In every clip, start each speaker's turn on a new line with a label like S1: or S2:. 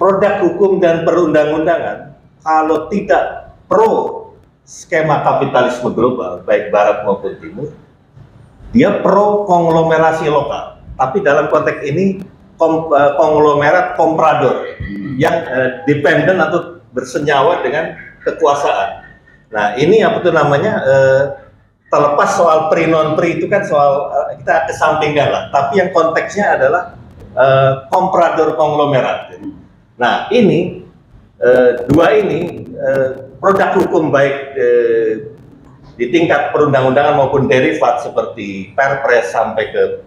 S1: produk hukum dan perundang-undangan kalau tidak pro skema kapitalisme global, baik barat maupun timur, dia pro konglomerasi lokal. Tapi dalam konteks ini konglomerat komprador yang dependen atau bersenyawa dengan kekuasaan. Nah, ini apa tuh namanya, terlepas soal pri non pri itu kan soal kita kesampingkan lah. Tapi yang konteksnya adalah komprador konglomerat. Nah, ini dua ini produk hukum baik di tingkat perundang-undangan maupun derivat seperti Perpres sampai ke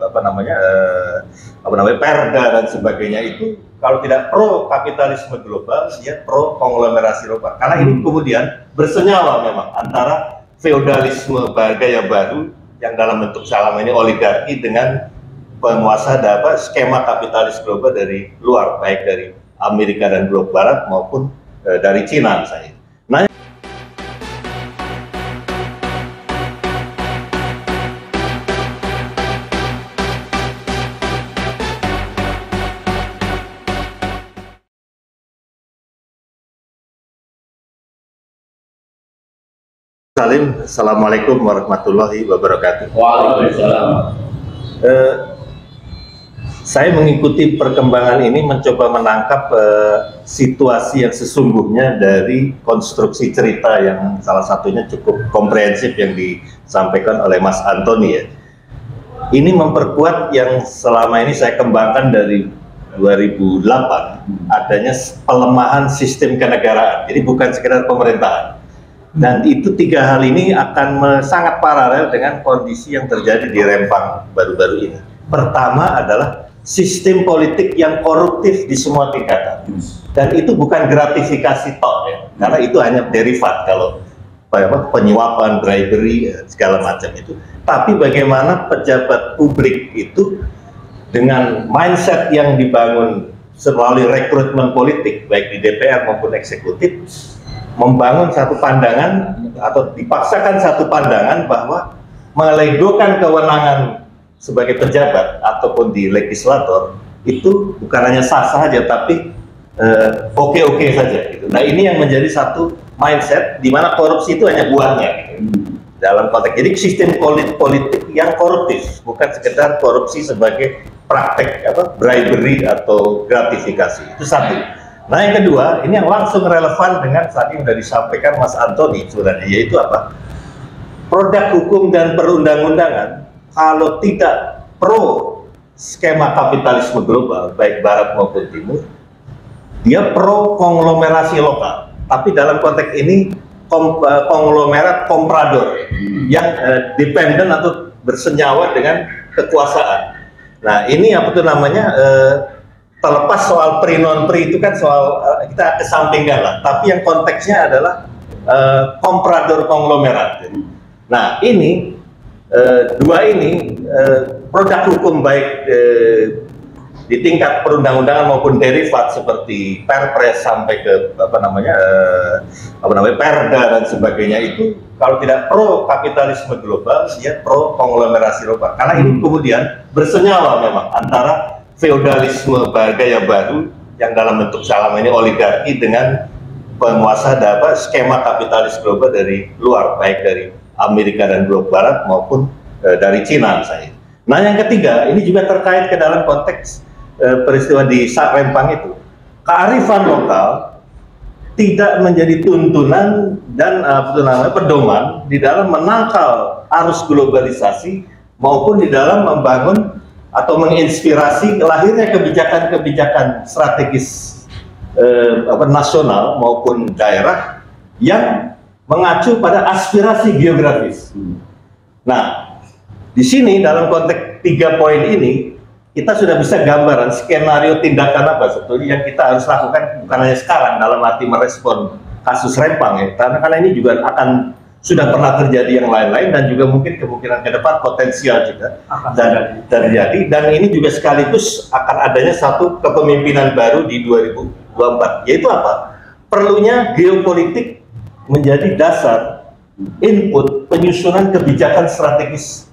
S1: Perda dan sebagainya itu kalau tidak pro kapitalisme global, dia pro konglomerasi lokal. Karena ini kemudian bersenyawa memang antara feodalisme gaya baru yang dalam bentuk selama ini oligarki dengan penguasa skema kapitalis global dari luar, baik dari Amerika dan blok barat maupun dari Cina misalnya. Nah, Assalamualaikum warahmatullahi wabarakatuh.
S2: Waalaikumsalam.
S1: Saya mengikuti perkembangan ini mencoba menangkap situasi yang sesungguhnya dari konstruksi cerita yang salah satunya cukup komprehensif yang disampaikan oleh Mas Antoni ya. Ini memperkuat yang selama ini saya kembangkan dari 2008, adanya pelemahan sistem kenegaraan. Jadi bukan sekedar pemerintahan. Dan itu tiga hal ini akan sangat paralel dengan kondisi yang terjadi di Rempang baru-baru ini. Pertama adalah sistem politik yang koruptif di semua tingkatan. Dan itu bukan gratifikasi tok ya, karena itu hanya derivat kalau penyuapan, bribery, segala macam itu. Tapi bagaimana pejabat publik itu dengan mindset yang dibangun melalui rekrutmen politik, baik di DPR maupun eksekutif, membangun satu pandangan atau dipaksakan satu pandangan bahwa melegokan kewenangan sebagai pejabat ataupun di legislator itu bukan hanya sah-sah saja tapi oke-oke saja gitu. Nah, ini yang menjadi satu mindset di mana korupsi itu hanya buahnya gitu. Dalam konteks jadi sistem politik yang koruptif, bukan sekedar korupsi sebagai praktek bribery atau gratifikasi. Itu satu. Nah, yang kedua, ini yang langsung relevan dengan tadi yang sudah disampaikan Mas Antoni sebenarnya, yaitu apa? Produk hukum dan perundang-undangan kalau tidak pro skema kapitalisme global, baik barat maupun timur, dia pro konglomerasi lokal. Tapi dalam konteks ini konglomerat komprador yang dependen atau bersenyawa dengan kekuasaan. Nah, ini apa tuh namanya, terlepas soal pri non pri itu kan soal kita kesampingkan lah. Tapi yang konteksnya adalah komprador konglomerat. Nah, ini dua ini produk hukum baik di tingkat perundang-undangan maupun derivat seperti Perpres sampai ke Perda dan sebagainya itu kalau tidak pro kapitalisme global, dia pro konglomerasi lokal. Karena ini kemudian bersenyawa memang antara feodalisme gaya baru yang dalam bentuk selama ini oligarki dengan penguasa skema kapitalis global dari luar, baik dari Amerika dan blok barat maupun dari Cina misalnya. Nah, yang ketiga ini juga terkait ke dalam konteks peristiwa di Rempang itu. Kearifan lokal tidak menjadi tuntunan dan pedoman di dalam menangkal arus globalisasi maupun di dalam membangun atau menginspirasi lahirnya kebijakan-kebijakan strategis nasional maupun daerah yang mengacu pada aspirasi geografis. Nah, di sini dalam konteks 3 poin ini kita sudah bisa gambaran skenario tindakan apa sebetulnya yang kita harus lakukan bukan hanya sekarang dalam arti merespon kasus Rempang ya, karena ini juga akan sudah pernah terjadi yang lain-lain dan juga mungkin kemungkinan ke depan potensial juga dan terjadi, dan ini juga sekaligus akan adanya satu kepemimpinan baru di 2024, yaitu apa? Perlunya geopolitik menjadi dasar input penyusunan kebijakan strategis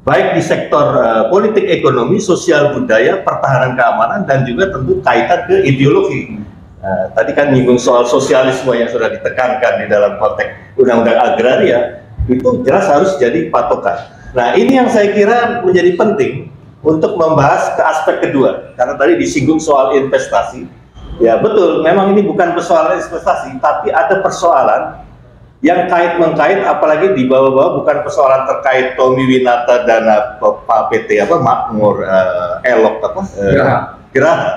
S1: baik di sektor politik, ekonomi, sosial, budaya, pertahanan, keamanan, dan juga tentu kaitan ke ideologi Tadi kan nyinggung soal sosialisme yang sudah ditekankan di dalam konteks undang-undang agraria, itu jelas harus jadi patokan. Nah, ini yang saya kira menjadi penting untuk membahas ke aspek kedua, karena tadi disinggung soal investasi. Ya betul, memang ini bukan persoalan investasi, tapi ada persoalan yang kait-mengkait, apalagi di bawah-bawah, bukan persoalan terkait Tommy Winata dana PT Makmur, Elok Geraha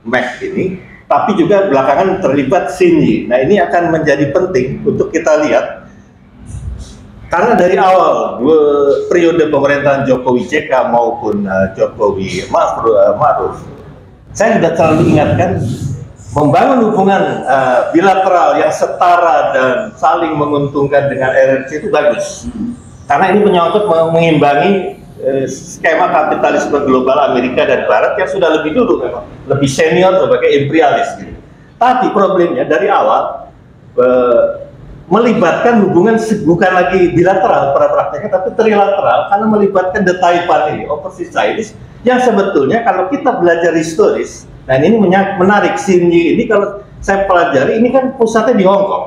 S1: Mek ini, tapi juga belakangan terlibat Sinyi. Nah, ini akan menjadi penting untuk kita lihat, karena dari awal periode pemerintahan Jokowi JK maupun Jokowi Ma'ruf, saya sudah selalu ingatkan, membangun hubungan bilateral yang setara dan saling menguntungkan dengan RRC itu bagus, karena ini menyangkut mengimbangi skema kapitalisme global Amerika dan Barat yang sudah lebih dulu memang lebih senior sebagai imperialis gitu. Tapi problemnya dari awal melibatkan hubungan bukan lagi bilateral pada prakteknya, tapi trilateral, karena melibatkan the Taipan ini, overseas Chinese, yang sebetulnya kalau kita belajar historis, nah ini menarik, Sinyi ini kalau saya pelajari, ini kan pusatnya di Hong Kong.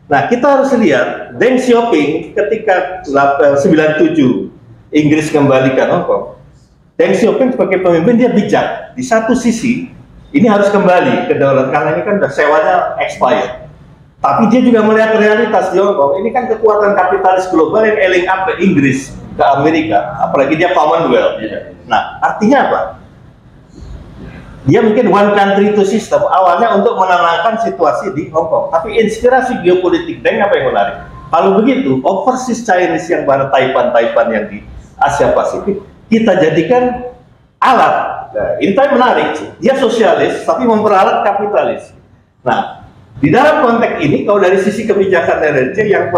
S1: Nah, kita harus lihat Deng Xiaoping ketika 97 Inggris kembalikan Hong Kong, Deng Xiaoping sebagai pemimpin dia bijak. Di satu sisi ini harus kembali ke daulat, karena ini kan udah sewanya expired. Tapi dia juga melihat realitas di Hong Kong. Ini kan kekuatan kapitalis global yang eling up ke Inggris, ke Amerika, apalagi dia Commonwealth. Nah, artinya apa? Dia mungkin one country two system awalnya untuk menenangkan situasi di Hong Kong. Tapi inspirasi geopolitik Deng apa yang menarik? Kalau begitu, overseas Chinese yang pada Taipan yang di Asia Pasifik, kita jadikan alat. Nah, ini tapi menarik. Dia sosialis, tapi memperalat kapitalis. Nah, di dalam konteks ini, kalau dari sisi kebijakan RRC yang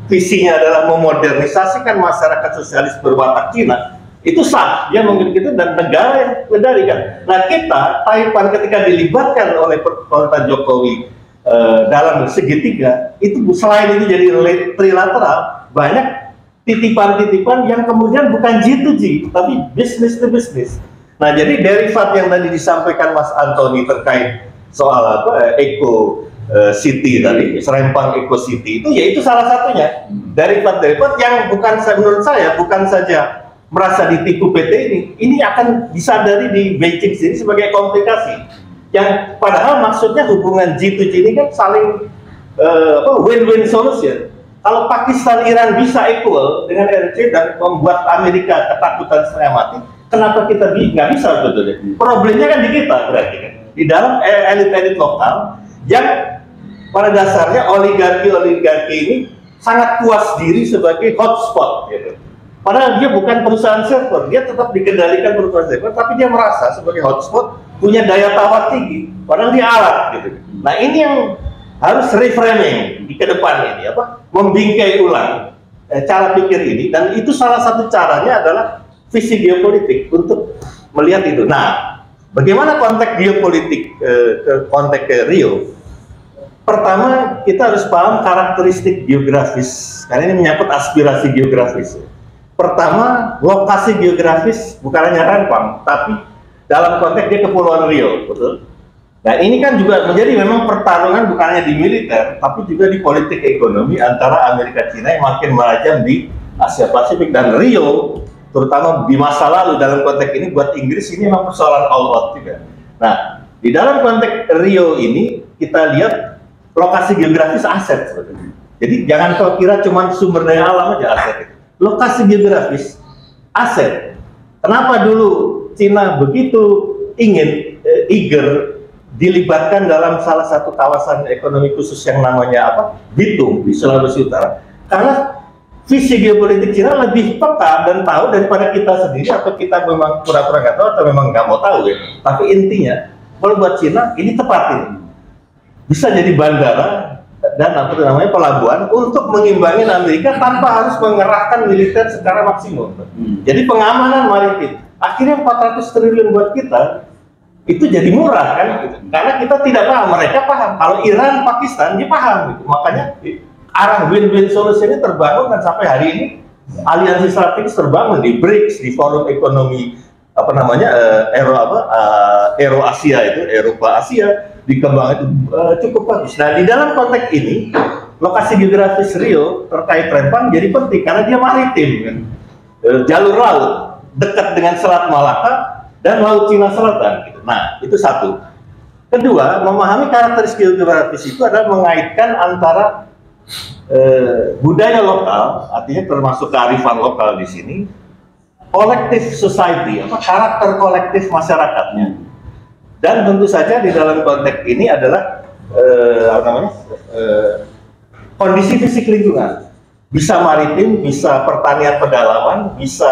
S1: visinya adalah memodernisasikan masyarakat sosialis berwatak Cina, itu sah, dia memiliki itu, dan negara yang kendalikan. Nah, kita, Taipan ketika dilibatkan oleh pemerintahan Jokowi dalam segitiga, itu selain itu jadi trilateral, banyak titipan-titipan yang kemudian bukan G2G, tapi business to business. Nah, jadi derivat yang tadi disampaikan Mas Antoni terkait soal Eco City tadi, Serempang Eco City, itu yaitu salah satunya. Derivat-derivat yang menurut saya bukan saja merasa ditipu PT ini akan disadari di Beijing sini sebagai komplikasi. Yang padahal maksudnya hubungan G2G ini kan saling win-win solution. Kalau Pakistan Iran bisa equal dengan RRC dan membuat Amerika ketakutan setengah mati, kenapa kita nggak bisa sebetulnya? Problemnya kan di kita berarti kan, di dalam elit-elit lokal yang pada dasarnya oligarki ini sangat puas diri sebagai hotspot gitu. Padahal dia bukan perusahaan server, dia tetap dikendalikan perusahaan server, tapi dia merasa sebagai hotspot punya daya tawar tinggi, padahal dia alat gitu. Nah, ini yang harus reframing di ke depan ini, membingkai ulang cara pikir ini, dan itu salah satu caranya adalah visi geopolitik untuk melihat itu. Nah, bagaimana konteks geopolitik ke konteks ke Rio? Pertama, kita harus paham karakteristik geografis, karena ini menyangkut aspirasi geografis. Pertama, lokasi geografis bukan hanya Rempang, tapi dalam konteks dia Kepulauan Rio, betul? Nah, ini kan juga menjadi memang pertarungan bukan hanya di militer, tapi juga di politik ekonomi antara Amerika Cina yang makin merajam di Asia Pasifik, dan Rio, terutama di masa lalu dalam konteks ini buat Inggris ini memang persoalan all out juga. Nah, di dalam konteks Rio ini kita lihat lokasi geografis aset sebetulnya. Jadi jangan kau kira cuma sumber daya alam aja aset itu. Lokasi geografis aset. Kenapa dulu Cina begitu ingin eager dilibatkan dalam salah satu kawasan ekonomi khusus yang namanya Bitung di Sulawesi Utara? Karena visi geopolitik Cina lebih peka dan tahu daripada kita sendiri, atau kita memang pura-pura nggak tahu atau memang nggak mau tahu ya. Tapi intinya kalau buat Cina ini tepat ini. Bisa jadi bandara dan pelabuhan untuk mengimbangi Amerika tanpa harus mengerahkan militer secara maksimum. Jadi pengamanan maritim. Akhirnya 400 triliun buat kita itu jadi murah kan gitu. Karena kita tidak paham, mereka paham. Kalau Iran, Pakistan dia paham gitu. Makanya arah win-win solution ini terbangun, dan sampai hari ini aliansi strategis terbangun di BRICS, di forum ekonomi Euro Asia itu, Eropa Asia, Kembang itu cukup bagus. Nah, di dalam konteks ini, lokasi geografis Riau terkait Rempang jadi penting karena dia maritim, kan? Jalur laut dekat dengan Selat Malaka dan Laut Cina Selatan. Gitu. Nah, itu satu. Kedua, memahami karakteristik geografis itu adalah mengaitkan antara budaya lokal, artinya termasuk kearifan lokal di sini, kolektif society, karakter kolektif masyarakatnya. Dan tentu saja di dalam konteks ini adalah kondisi fisik lingkungan, bisa maritim, bisa pertanian pedalaman, bisa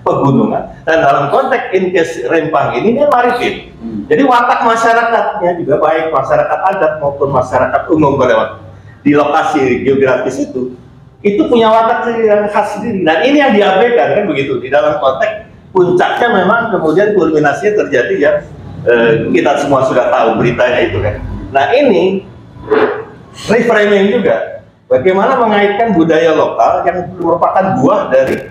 S1: pegunungan. Dan dalam konteks Rempang ini maritim. Jadi watak masyarakatnya juga baik masyarakat adat maupun masyarakat umum pada di lokasi geografis itu punya watak yang khas sendiri. Dan ini yang diabaikan kan begitu di dalam konteks puncaknya memang kemudian kulminasinya terjadi yang kita semua sudah tahu beritanya itu kan. Nah, ini reframing juga bagaimana mengaitkan budaya lokal yang merupakan buah dari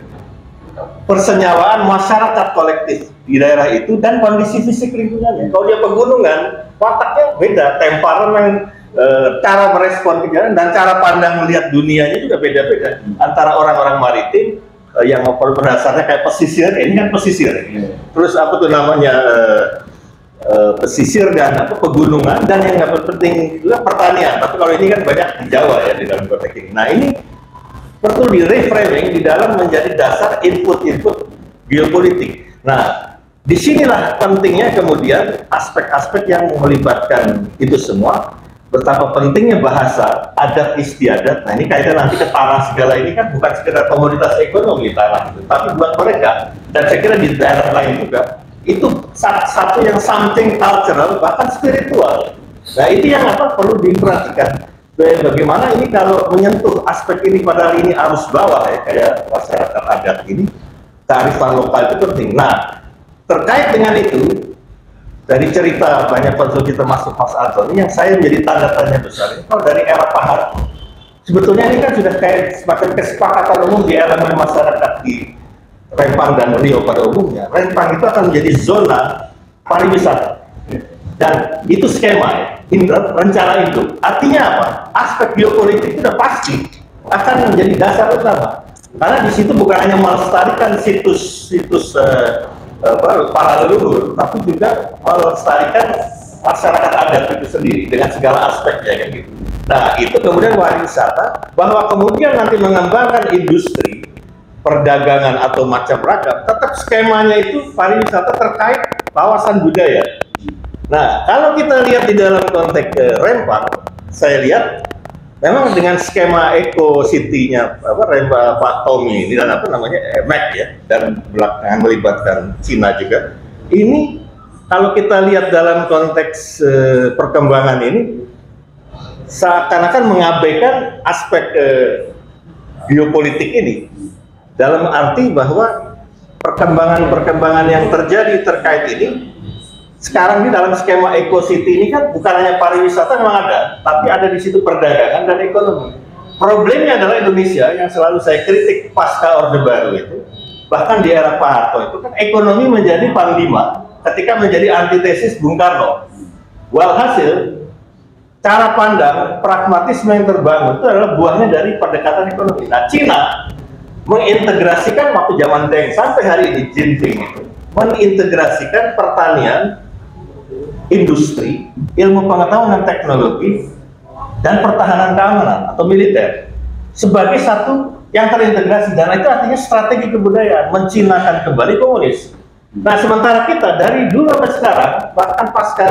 S1: persenyawaan masyarakat kolektif di daerah itu dan kondisi fisik lingkungannya. Kalau dia pegunungan, wataknya beda, temperamen, cara merespon kejadian dan cara pandang melihat dunianya juga beda-beda antara orang-orang maritim yang berdasarnya kayak pesisir, ini kan pesisir. Terus pesisir dan pegunungan, dan yang nggak penting juga pertanian. Tapi kalau ini kan banyak di Jawa ya di dalam konteks ini. Nah, ini perlu di reframing di dalam menjadi dasar input-input geopolitik. Nah, disinilah pentingnya kemudian aspek-aspek yang melibatkan itu semua. Betapa pentingnya bahasa, adat istiadat. Nah, ini kaitan nanti ke tanah segala ini kan bukan sekedar komoditas ekonomi tanah itu, tapi buat mereka. Dan saya kira di daerah lain juga itu satu yang something cultural, bahkan spiritual. Nah, itu yang perlu diperhatikan. Bagaimana ini kalau menyentuh aspek ini pada ini arus bawah ya, kayak masyarakat adat ini, kearifan lokal itu penting. Nah, terkait dengan itu, dari cerita banyak konsul kita masuk Mas Antoni, yang saya menjadi tanda tanya besar ini, kalau dari era Pak Harto, sebetulnya ini kan sudah kayak semacam kesepakatan umum di elemen masyarakat di Rempang dan Riau pada umumnya. Rempang itu akan menjadi zona pariwisata dan itu skema rencana itu. Artinya apa? Aspek geopolitik itu sudah pasti akan menjadi dasar utama karena di situ bukan hanya melestarikan situs para leluhur, tapi juga melestarikan masyarakat adat itu sendiri dengan segala aspeknya kan gitu. Nah, itu kemudian pariwisata, bahwa kemudian nanti mengembangkan industri perdagangan atau macam ragam, tetap skemanya itu pariwisata terkait kawasan budaya. Nah, kalau kita lihat di dalam konteks Rempang, saya lihat memang dengan skema Eco City-nya Rempang Pak Tommy ini dan MAC ya, dan belakangan melibatkan Cina juga. Ini kalau kita lihat dalam konteks perkembangan ini seakan-akan mengabaikan aspek geopolitik ini. Dalam arti bahwa perkembangan-perkembangan yang terjadi terkait ini sekarang di dalam skema Eco City ini kan bukan hanya pariwisata memang ada, tapi ada di situ perdagangan dan ekonomi. Problemnya adalah Indonesia yang selalu saya kritik pasca Orde Baru itu, bahkan di era Pak Harto itu kan ekonomi menjadi panglima ketika menjadi antitesis Bung Karno. Walhasil cara pandang pragmatisme yang terbangun itu adalah buahnya dari pendekatan ekonomi. Nah, Cina mengintegrasikan waktu zaman Deng sampai hari ini Jinping itu mengintegrasikan pertanian, industri, ilmu pengetahuan dan teknologi, dan pertahanan keamanan atau militer sebagai satu yang terintegrasi, dan itu artinya strategi kebudayaan, mencinakan kembali komunis. Nah, sementara kita dari dulu sampai sekarang, bahkan pasca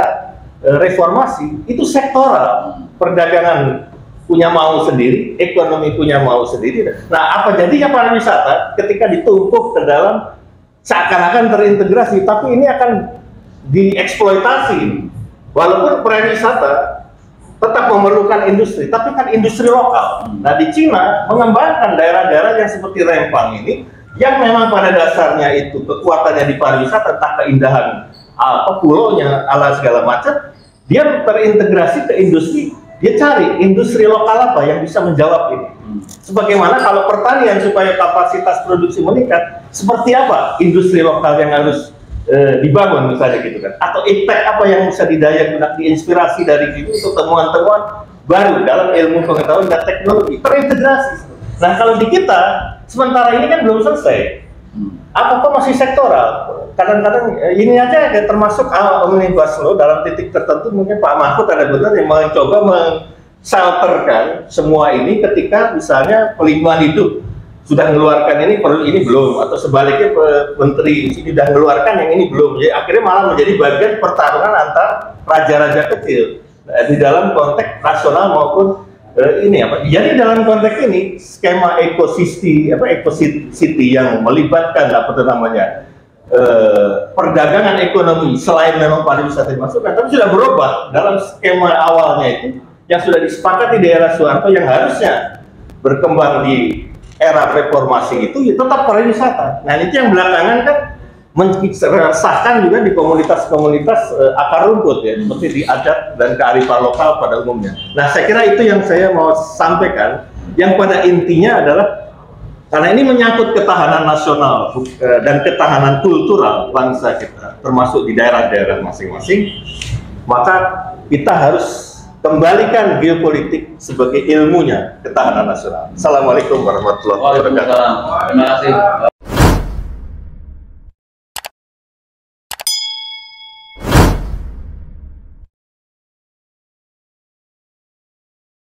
S1: reformasi, itu sektoral, perdagangan punya mau sendiri, ekonomi punya mau sendiri. Nah, apa jadinya pariwisata ketika ditumpuk ke dalam seakan-akan terintegrasi, tapi ini akan dieksploitasi. Walaupun pariwisata tetap memerlukan industri, tapi kan industri lokal. Nah, di Cina mengembangkan daerah-daerah yang seperti Rempang ini, yang memang pada dasarnya itu kekuatannya di pariwisata, entah keindahan pulaunya, ala segala macam, dia terintegrasi ke industri. Dia cari industri lokal apa yang bisa menjawab ini. Sebagaimana kalau pertanian supaya kapasitas produksi meningkat, seperti apa industri lokal yang harus dibangun misalnya gitu kan, atau impact apa yang bisa didaya guna diinspirasi dari sini untuk temuan-temuan baru dalam ilmu pengetahuan dan teknologi terintegrasi. Nah kalau di kita sementara ini kan belum selesai, apa masih sektoral. Kadang-kadang ini aja termasuk omnibus law dalam titik tertentu mungkin Pak Mahfud ada benar yang mencoba menshelterkan semua ini ketika misalnya pelindungan hidup sudah mengeluarkan ini, perlu ini belum, atau sebaliknya menteri ini sudah mengeluarkan yang ini belum. Jadi akhirnya malah menjadi bagian pertarungan antar raja-raja kecil di dalam konteks nasional maupun ini apa. Jadi dalam konteks ini skema ekositi yang melibatkan apa namanya perdagangan ekonomi selain memang pariwisata dimasukkan, tapi sudah berubah dalam skema awalnya itu yang sudah disepakati di era Soeharto yang harusnya berkembang di era reformasi itu ya tetap pariwisata. Nah itu yang belakangan kan mengesahkan juga di komunitas-komunitas akar rumput ya, seperti di adat dan kearifan lokal pada umumnya. Nah saya kira itu yang saya mau sampaikan, yang pada intinya adalah karena ini menyangkut ketahanan nasional dan ketahanan kultural bangsa kita, termasuk di daerah-daerah masing-masing, maka kita harus kembalikan geopolitik sebagai ilmunya ketahanan nasional. Assalamualaikum warahmatullahi wabarakatuh.
S2: Terima kasih.